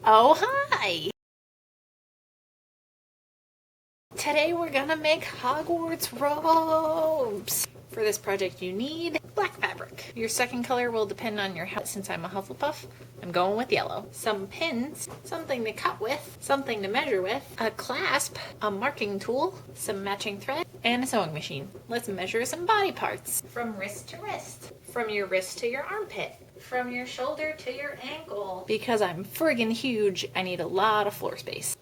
Oh, hi! Today we're gonna make Hogwarts robes! For this project you need black fabric. Your second color will depend on your house. Since I'm a Hufflepuff, I'm going with yellow. Some pins, something to cut with, something to measure with, a clasp, a marking tool, some matching thread, and a sewing machine. Let's measure some body parts. From wrist to wrist. From your wrist to your armpit. From your shoulder to your ankle. Because I'm friggin' huge, I need a lot of floor space.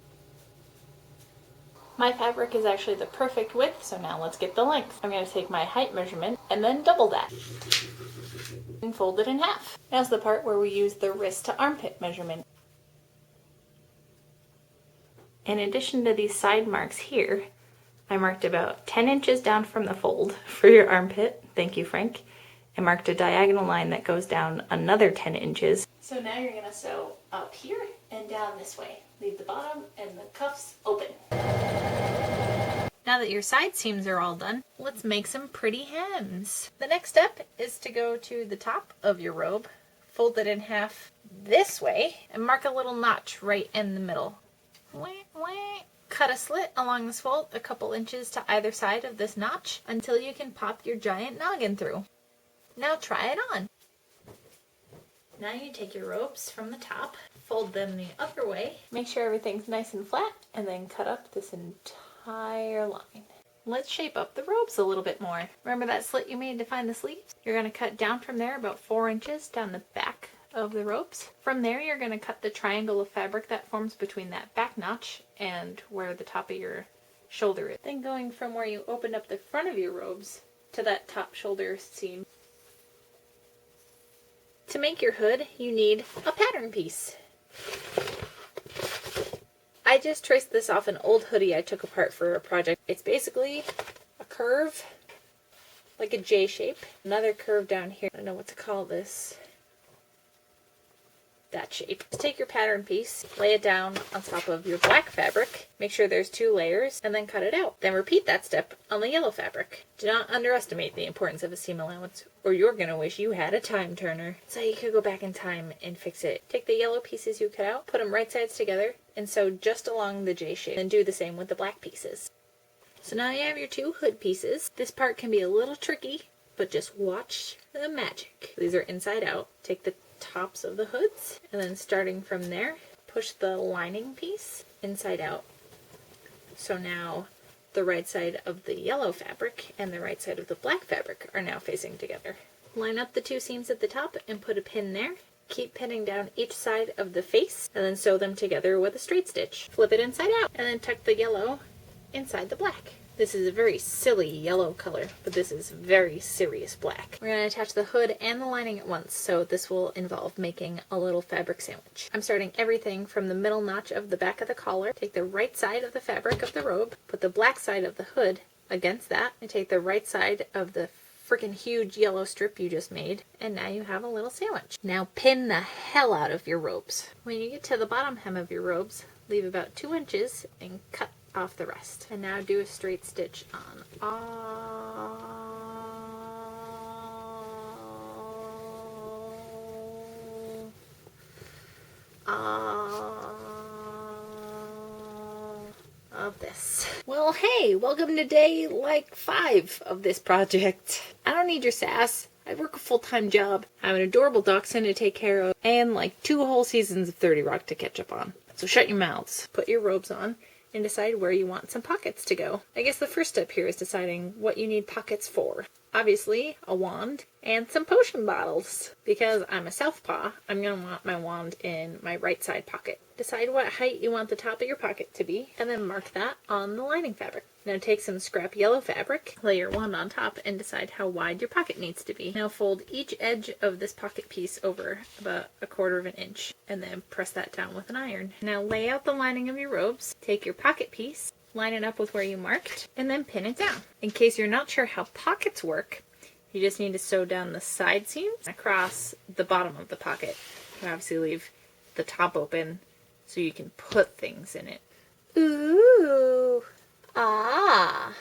My fabric is actually the perfect width, so now let's get the length. I'm going to take my height measurement and then double that. And fold it in half. Now's the part where we use the wrist to armpit measurement. In addition to these side marks here, I marked about 10 inches down from the fold for your armpit. Thank you, Frank. I marked a diagonal line that goes down another 10 inches. So now you're going to sew up here and down this way. Leave the bottom and the cuffs open. Now that your side seams are all done, let's make some pretty hems. The next step is to go to the top of your robe, fold it in half this way, and mark a little notch right in the middle. Cut a slit along this fold a couple inches to either side of this notch until you can pop your giant noggin through. Now try it on. Now you take your robes from the top, fold them the other way, make sure everything's nice and flat, and then cut up this entire line. Let's shape up the robes a little bit more. Remember that slit you made to find the sleeves? You're going to cut down from there about 4 inches down the back of the robes. From there you're going to cut the triangle of fabric that forms between that back notch and where the top of your shoulder is. Then going from where you opened up the front of your robes to that top shoulder seam. To make your hood, you need a pattern piece. I just traced this off an old hoodie I took apart for a project. It's basically a curve, like a J shape. Another curve down here. I don't know what to call this. That shape. Just take your pattern piece, lay it down on top of your black fabric, make sure there's 2 layers, and then cut it out. Then repeat that step on the yellow fabric. Do not underestimate the importance of a seam allowance, or you're gonna wish you had a time turner. So you could go back in time and fix it. Take the yellow pieces you cut out, put them right sides together, and sew just along the J shape, and do the same with the black pieces. So now you have your 2 hood pieces. This part can be a little tricky, but just watch the magic. These are inside out. Take the tops of the hoods, and then starting from there, push the lining piece inside out. So now the right side of the yellow fabric and the right side of the black fabric are now facing together. Line up the 2 seams at the top and put a pin there. Keep pinning down each side of the face and then sew them together with a straight stitch. Flip it inside out and then tuck the yellow inside the black. This is a very silly yellow color, but this is very serious black. We're going to attach the hood and the lining at once, so this will involve making a little fabric sandwich. I'm starting everything from the middle notch of the back of the collar. Take the right side of the fabric of the robe, put the black side of the hood against that, and take the right side of the freaking huge yellow strip you just made, and now you have a little sandwich. Now pin the hell out of your robes. When you get to the bottom hem of your robes, leave about 2 inches and cut off the rest. And now do a straight stitch on all of this. Well, hey, welcome to day like 5 of this project. I don't need your sass. I work a full-time job. I have an adorable dachshund to take care of, and like 2 whole seasons of 30 Rock to catch up on. So shut your mouths, put your robes on, and decide where you want some pockets to go. I guess the first step here is deciding what you need pockets for. Obviously, a wand and some potion bottles. Because I'm a southpaw, I'm going to want my wand in my right side pocket. Decide what height you want the top of your pocket to be, and then mark that on the lining fabric. Now take some scrap yellow fabric, lay your wand on top, and decide how wide your pocket needs to be. Now fold each edge of this pocket piece over about 1/4 inch, and then press that down with an iron. Now lay out the lining of your robes, take your pocket piece, line it up with where you marked, and then pin it down. In case you're not sure how pockets work, you just need to sew down the side seams across the bottom of the pocket. You obviously leave the top open so you can put things in it. Ooh! Ah!